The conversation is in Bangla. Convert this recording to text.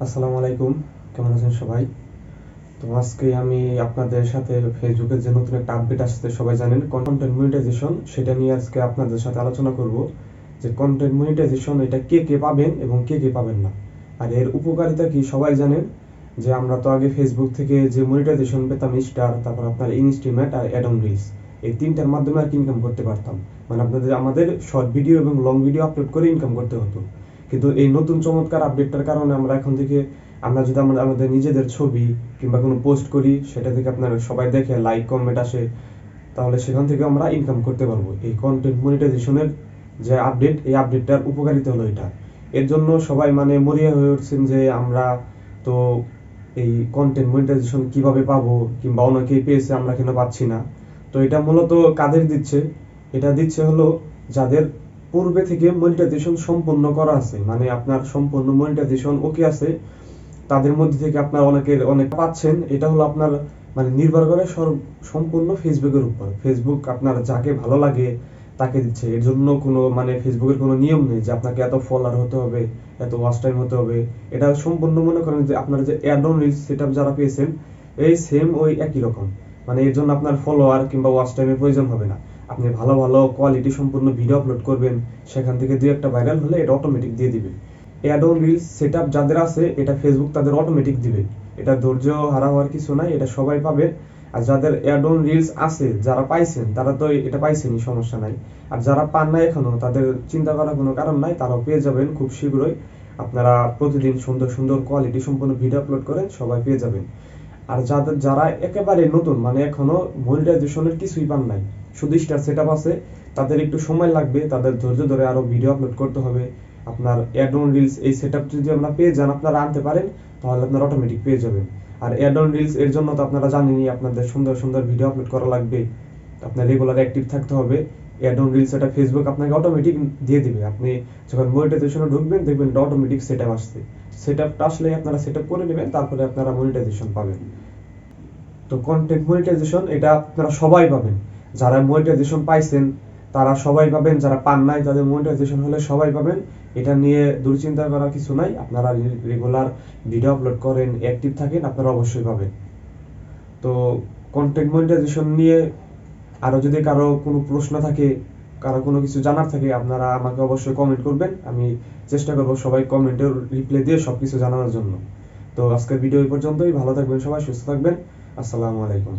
আসসালামু আলাইকুম, কেমন আছেন সবাই? তো আজকে আমি আপনাদের সাথে ফেসবুকের যে নতুন একটা আপডেট আসছে সবাই জানেন, কন্টেন্ট মনিটাইজেশন, সেটা নিয়ে আজকে আপনাদের সাথে আলোচনা করব যে কন্টেন্ট মনিটাইজেশন এটা কে কে পাবেন এবং কে কে পাবেন না। আর এর উপকারিতা কি সবাই জানেন, যে আমরা তো আগে ফেসবুক থেকে যে মনিটাইজেশন পেতাম স্টার, তারপর আপনার ইনস্টিমেট আর অ্যাড অন রিলস, এই তিনটার মাধ্যমে আর কি ইনকাম করতে পারতাম। মানে আমাদের শর্ট ভিডিও এবং লং ভিডিও আপলোড করে ইনকাম করতে হতো। কিন্তু এই নতুন চমৎকার আপডেটটার কারণে আমরা এখন থেকে যদি আমরা আমাদের নিজেদের ছবি কিংবা কোনো পোস্ট করি, সেটা থেকে আপনারা সবাই দেখে লাইক কমেন্ট আসে, তাহলে সেখান থেকে আমরা ইনকাম করতে পারবো। এই কন্টেন্ট মনিটাইজেশনের যে আপডেট, এই আপডেটটার উপকারিতা হলো এটা। এর জন্য সবাই মানে মরিয়া হয়ে উঠছেন যে আমরা তো এই কন্টেন্ট মনিটাইজেশন কিভাবে পাবো, কিংবা অনেকেই পেয়েছে আমরা কেন পাচ্ছি না। তো এটা মূলত কাদের দিচ্ছে? এটা দিচ্ছে হলো যাদের পূর্বে থেকে মনিটাইজেশন সম্পূর্ণ করা আছে, মানে আপনার সম্পূর্ণ মনিটাইজেশন ওকে আছে, তাদের মধ্যে থেকে আপনার অনেক পাচ্ছেন। এটা হলো আপনার মানে নির্ভর করে সম্পূর্ণ ফেসবুকের উপর। ফেসবুক আপনার যাকে ভালো লাগে তাকে দিচ্ছে। এর জন্য কোনো মানে ফেসবুকের কোনো নিয়ম নেই যে আপনাকে এত ফলোয়ার হতে হবে, এত ওয়াচ টাইম হতে হবে। এটা সম্পূর্ণ মনে করেন যে আপনার যে অ্যাড অন রিলস সেটআপ যারা পেয়েছেন, এই সেম ওই একই রকম। মানে এর জন্য আপনার ফলোয়ার কিংবা ওয়াচ টাইমের প্রয়োজন হবে না। আপনি ভালো ভালো কোয়ালিটি সম্পূর্ণ ভিডিও আপলোড করবেন, সেখান থেকে দুই একটা ভাইরাল হলে এটা অটোমেটিক দিয়ে দিবে। অ্যাড অন রিলস সেটআপ যাদের আছে, এটা ফেসবুক তাদের অটোমেটিক দিবে। এটা ধৈর্য হারা হওয়ার কিছু নাই, এটা সবাই পাবে। আর যাদের অ্যাড অন রিলস আছে, যারা পাইছেন তারা তো এটা পাইছেনই, সমস্যা নাই। আর যারা পান নাই এখনো, তাদের চিন্তা করার কোনো কারণ নাই, তারাও পেয়ে যাবেন খুব শীঘ্রই। আপনারা প্রতিদিন সুন্দর সুন্দর কোয়ালিটি সম্পন্ন ভিডিও আপলোড করেন, সবাই পেয়ে যাবেন। আর যারা একেবারে নতুন, মানে এখনো মনিটাইজেশনের কিছুই পান নাই, শুধু স্টার সেটআপ আছে, তাদের একটু সময় লাগবে, তাদের ধৈর্য ধরে আরো ভিডিও আপলোড করতে হবে। আপনার অ্যাড অন রিলস এই সেটআপ যদি আমরা পেয়ে যান, আপনারা আনতে পারেন, তাহলে আপনারা অটোমেটিক পেয়ে যাবেন। আর অ্যাড অন রিলস এর জন্য তো আপনারা জানেনই, আপনাদের সুন্দর সুন্দর ভিডিও আপলোড করা লাগবে, আপনার রেগুলার অ্যাক্টিভ থাকতে হবে। অ্যাড অন রিলস এটা ফেসবুক আপনাকে অটোমেটিক দিয়ে দিবে। আপনি যখন মনিটাইজেশনে ঢুকবেন, দেখবেন এটা অটোমেটিক সেটআপ আসছে। সেটআপটা আসলে আপনারা সেটআপ করে নেবেন, তারপরে আপনারা মনিটাইজেশন পাবেন। তো কন্টেন্ট মনিটাইজেশন এটা আপনারা সবাই পাবেন। যারা মনিটাইজেশন পাইছেন তারা সবাই পাবেন, যারা পান নাই তাদের মনিটাইজেশন হলে সবাই পাবেন। এটা নিয়ে দুশ্চিন্তা করার কিছু নাই। আপনারা রেগুলার ভিডিও আপলোড করেন, অ্যাক্টিভ থাকেন, আপনারা অবশ্যই পাবেন। তো কন্টেন্ট মনিটাইজেশন নিয়ে আরো যদি কারো কোনো প্রশ্ন থাকে, কারো কোনো কিছু জানার থাকে, আপনারা আমাকে অবশ্যই কমেন্ট করবেন। আমি চেষ্টা করব সবাই কমেন্টের রিপ্লাই দিয়ে সবকিছু জানানোর জন্য। তো আজকের ভিডিও এই পর্যন্তই। ভালো থাকবেন সবাই, সুস্থ থাকবেন। আসসালামু আলাইকুম।